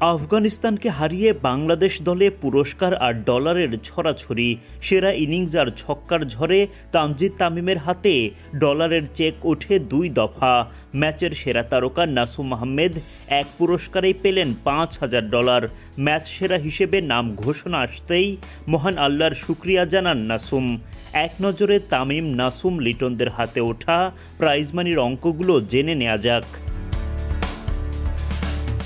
আফগানিস্তানকে হারিয়ে বাংলাদেশ দলে পুরস্কার আর ডলারের ছড়াছড়ি। সেরা ইনিংস আর ছক্কার ঝড়ে তানজিদ তামিমের হাতে ডলারের চেক ওঠে 2 দফা। ম্যাচের সেরা তারকা নাসুম আহমেদ এক পুরস্কারেই পেলেন $5,000। ম্যাচ সেরা হিসেবে নাম ঘোষণা আসতেই মহান আল্লাহর শুকরিয়া জানান নাসুম। এক নজরে তামিম, নাসুম, লিটনদের হাতে ওঠা প্রাইজ মানির অঙ্কগুলো জেনে নেওয়া যাক।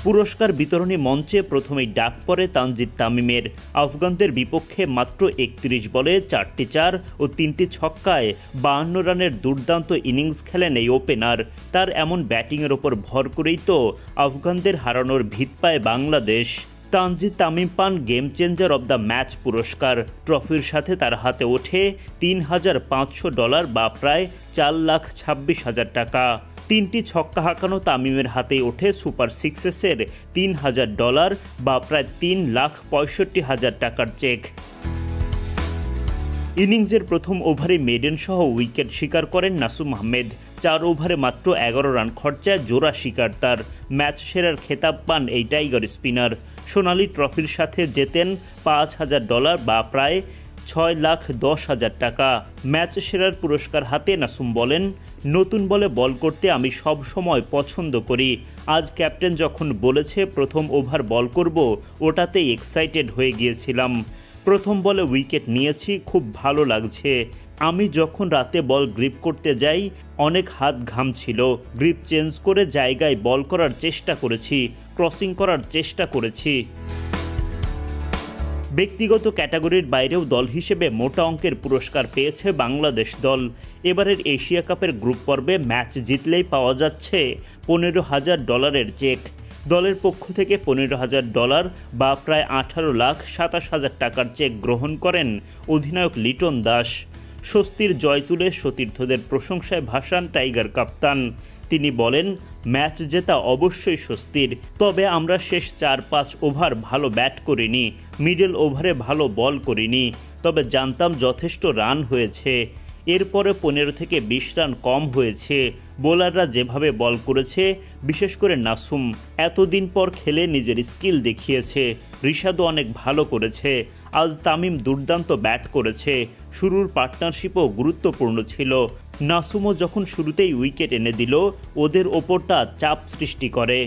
পুরস্কার বিতরণী মঞ্চে প্রথমেই ডাক পড়ে তানজিদ তামিমের। আফগানদের বিপক্ষে মাত্র 31 বলে 4টি 4 ও 3টি ছক্কায় 52 রানের দুর্দান্ত ইনিংস খেলেন এই ওপেনার। তার এমন ব্যাটিংয়ের ওপর ভর করেই তো আফগানদের হারানোর ভিত পায় বাংলাদেশ। তানজিদ তামিম পান game changer of the match পুরস্কার। ট্রফির সাথে তার হাতে ওঠে $3,500 বা প্রায় $4,26,000। 3টি ছক্কা হাঁকানো তামিমের হাতে ওঠে সুপার সিক্সেসের $3,000 বা প্রায় $3,65,000 চেক। ইনিংসের প্রথম ওভারে মেডেন সহ উইকেট শিকার করেন নাসুম আহমেদ। 4 ওভারে মাত্র 11 রান খরচায় জোড়া শিকার তার। ম্যাচ সেরার খেতাব পান এই টাইগার স্পিনার। সোনালী ট্রফির সাথে জেতেন $5,000 বা প্রায় $6,10,000। ম্যাচ সেরার পুরস্কার হাতে নাসুম বলেন, নতুন বলে বল করতে আমি সব সময় পছন্দ করি। আজ ক্যাপ্টেন যখন বলেছে প্রথম ওভার বল করব, ওটাতেই এক্সাইটেড হয়ে গিয়েছিলাম। প্রথম বলে উইকেট নিয়েছি, খুব ভালো লাগছে। আমি যখন রাতে বল গ্রিপ করতে যাই অনেক হাত ঘামছিল। গ্রিপ চেঞ্জ করে জায়গায় বল করার চেষ্টা করেছি, ক্রসিং করার চেষ্টা করেছি। ব্যক্তিগত ক্যাটাগরির বাইরেও দল হিসেবে মোটা অঙ্কের পুরস্কার পেয়েছে বাংলাদেশ দল। এবারের এশিয়া কাপের গ্রুপ পর্বে ম্যাচ জিতলেই পাওয়া যাচ্ছে $15,000 চেক। দলের পক্ষ থেকে $15,000 বা প্রায় $18,27,000 চেক গ্রহণ করেন অধিনায়ক লিটন দাস। স্বস্তির জয় তুলে সতীর্থদের প্রশংসায় ভাসান টাইগার কাপ্তান। তিনি বলেন, ম্যাচ জেতা অবশ্যই স্বস্তির, তবে আমরা শেষ 4-5 ওভার ভালো ব্যাট করিনি, মিডল ওভারে ভালো বল করিনি, তবে জানতাম যথেষ্ট রান হয়েছে। এরপরে 15 থেকে 20 রান কম হয়েছে। বোলাররা যেভাবে বল করেছে, বিশেষ করে নাসুম এতদিন পর খেলে নিজের স্কিল দেখিয়েছে। রিশাদও অনেক ভালো করেছে। আজ তামিম দুর্দান্ত ব্যাট করেছে। শুরুর পার্টনারশিপও গুরুত্বপূর্ণ ছিল। নাসুমও যখন শুরুতেই উইকেট এনে দিল, ওদের ওপরটা চাপ সৃষ্টি করে।